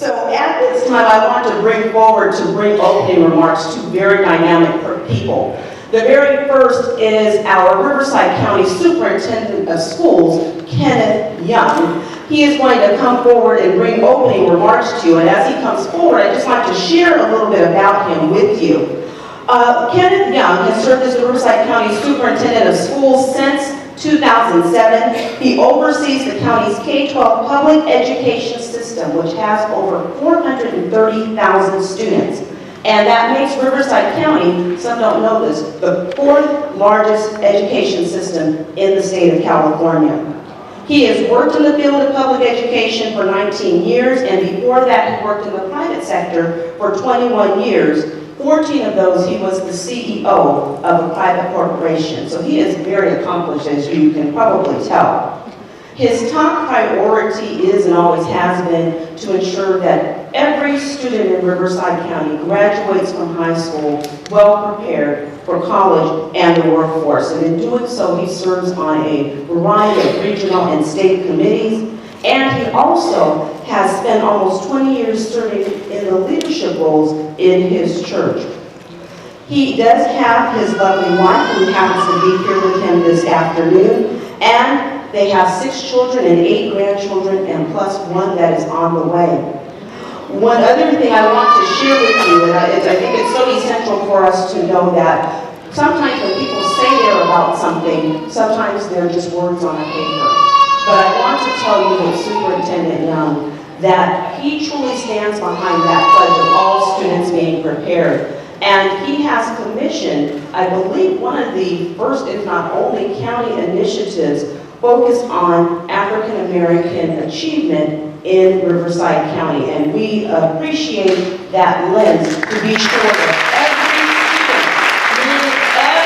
So at this time, I want to bring opening remarks to very dynamic people. The very first is our Riverside County Superintendent of Schools, Kenn Young. He is going to come forward and bring opening remarks to you. And as he comes forward, I just want to share a little bit about him with you. Kenn Young has served as the Riverside County Superintendent of Schools since 2007. He oversees the county's K-12 public education system, which has over 430,000 students. And that makes Riverside County, some don't know this, the fourth largest education system in the state of California. He has worked in the field of public education for 19 years, and before that he worked in the private sector for 21 years. 14 of those he was the CEO of a private corporation. So he is very accomplished, as you can probably tell. His top priority is and always has been to ensure that every student in Riverside County graduates from high school well prepared for college and the workforce. And in doing so, he serves on a variety of regional and state committees. And he also has spent almost 20 years serving in the leadership roles in his church. He does have his lovely wife, who happens to be here with him this afternoon, and they have 6 children and 8 grandchildren, and plus 1 that is on the way. One other thing I want to share with you, and I think it's so essential for us to know that sometimes when people say they're about something, sometimes they're just words on a paper. But I want to tell you, with Superintendent Young, that he truly stands behind that pledge of all students being prepared. And he has commissioned, I believe, one of the first, if not only, county initiatives focused on African American achievement in Riverside County. And we appreciate that lens to be sure that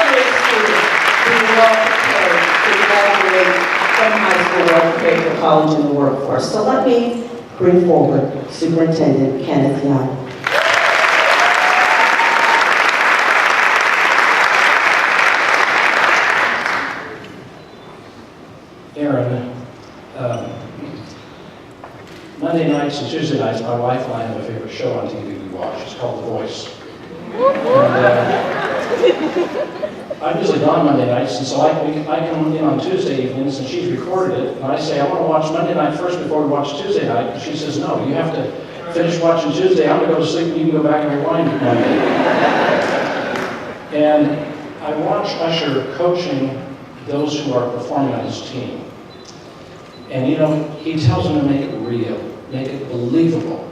every student is well prepared to graduate from high school, well prepared for college and the workforce. So let me bring forward Superintendent Kenn Young. Aaron, Monday nights and Tuesday nights, my wife and I have a favorite show on TV we watch. It's called The Voice. And, I'm usually gone Monday nights, and so I come in on Tuesday evenings, and she's recorded it, and I say, I want to watch Monday night first before we watch Tuesday night, and she says, no, you have to finish watching Tuesday, I'm going to go to sleep, and you can go back and rewind Monday. And I watch Usher coaching those who are performing on his team. And you know, he tells them to make it real, make it believable.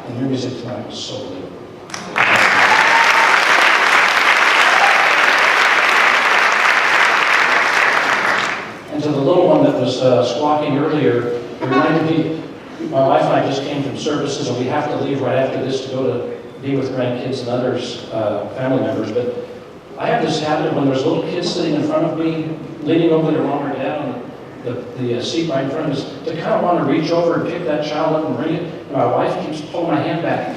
And your music tonight was so believable. And to the little one that was squawking earlier, it reminded me, my wife and I just came from services, and we have to leave right after this to go to be with grandkids and others, family members. But I have this habit of when there's little kids sitting in front of me, leaning over their mom or dad on the seat right in front of us, to kind of want to reach over and pick that child up and bring it. And my wife keeps pulling my hand back.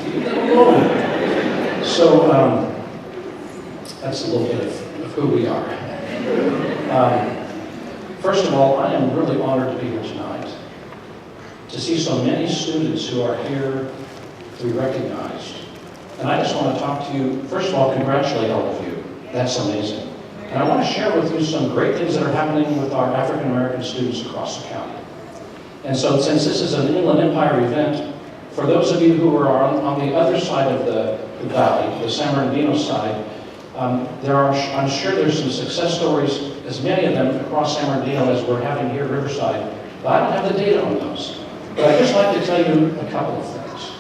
So that's a little bit of who we are. First of all, I am really honored to be here tonight, to see so many students who are here to be recognized. And I just want to talk to you, first of all, congratulate all of you. That's amazing. And I want to share with you some great things that are happening with our African American students across the county. And so since this is an Inland Empire event, for those of you who are on the other side of the valley, the San Bernardino side, I'm sure there's some success stories, as many of them across San Bernardino as we're having here at Riverside, but I don't have the data on those. But I'd just like to tell you a couple of things.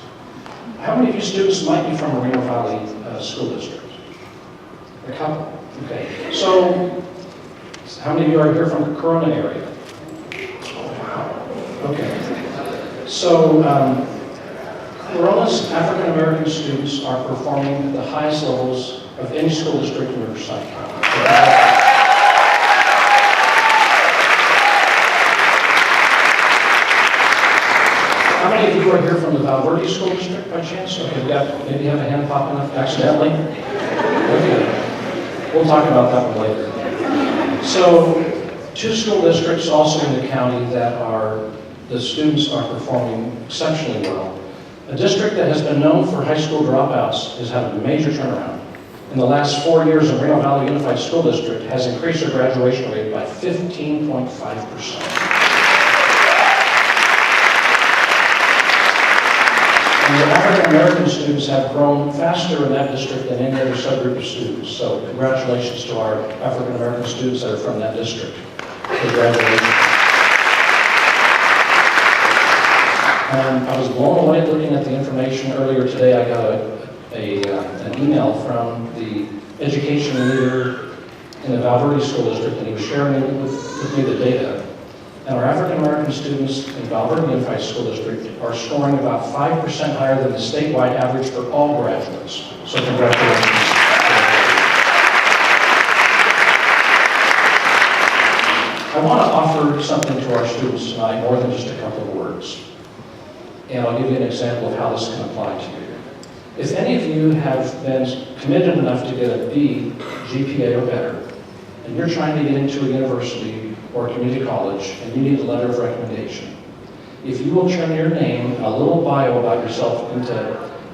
How many of you students might be from Moreno Valley School District? A couple? Okay. So, how many of you are here from the Corona area? Oh, wow. Okay. So, Corona's African American students are performing at the highest levels of any school district in Riverside County. How many of you are here from the Valverde School District by chance? Okay, we got, maybe have a hand popping up accidentally? Okay. We'll talk about that one later. So, 2 school districts also in the county that the students are performing exceptionally well. A district that has been known for high school dropouts has had a major turnaround. In the last 4 years, the Reno Valley Unified School District has increased their graduation rate by 15.5%. And the African American students have grown faster in that district than any other subgroup of students. So congratulations to our African American students that are from that district. Congratulations. I was blown away looking at the information earlier today. I got an email from the education leader in the Valverde School District, and he was sharing with me the data. And our African American students in Valverde Unified School District are scoring about 5% higher than the statewide average for all graduates. So congratulations. I want to offer something to our students tonight, more than just a couple of words. And I'll give you an example of how this can apply to you. If any of you have been committed enough to get a B GPA or better, and you're trying to get into a university or a community college, and you need a letter of recommendation, if you will turn your name, a little bio about yourself into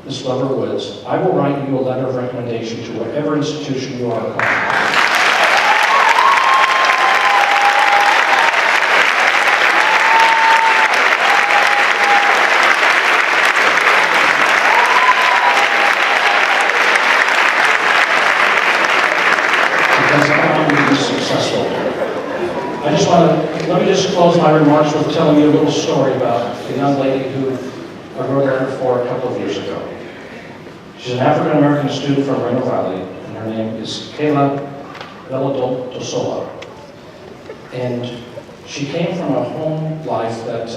Ms. Weber Woods, I will write you a letter of recommendation to whatever institution you are applying. Let me just close my remarks with telling you a little story about a young lady who I wrote a letter for a couple of years ago. She's an African American student from Reno Valley, and her name is Kayla Dosola. And she came from a home life that,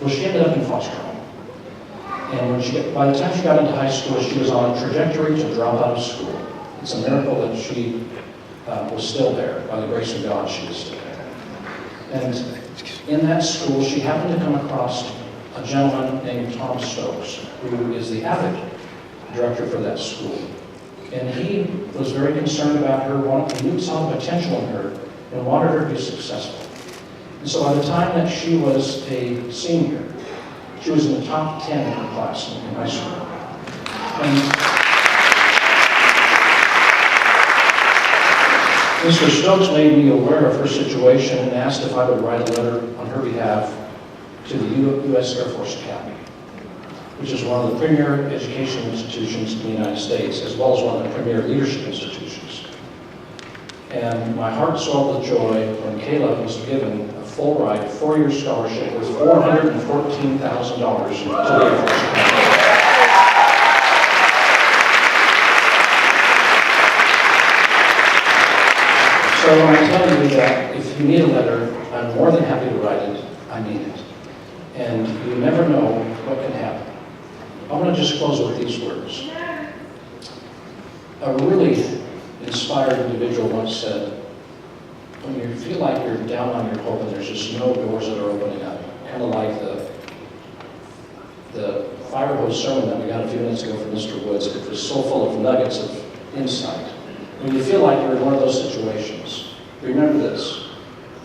she ended up in foster home. And by the time she got into high school, she was on a trajectory to drop out of school. It's a miracle that she was still there. By the grace of God, she was still there. And in that school, she happened to come across a gentleman named Tom Stokes, who is the AVID director for that school. And he was very concerned about her, he saw the potential in her, and wanted her to be successful. And so by the time that she was a senior, she was in the top 10 in her class in high school. And Mr. Stokes made me aware of her situation and asked if I would write a letter on her behalf to the U.S. Air Force Academy, which is one of the premier educational institutions in the United States, as well as one of the premier leadership institutions. And my heart swelled with joy when Kayla was given a full ride, 4-year scholarship with $414,000 to the Air Force Academy. So when I tell you that if you need a letter, I'm more than happy to write it. I mean it. And you never know what can happen. I want to just close with these words. A really inspired individual once said, when you feel like you're down on your hope and there's just no doors that are opening up, kind of like the fire hose sermon that we got a few minutes ago from Mr. Woods, it was so full of nuggets of insight. When you feel like you're in one of those situations, remember this.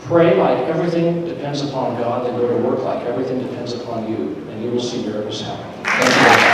Pray like everything depends upon God, then go to work like everything depends upon you, and you will see miracles happen. Thank you.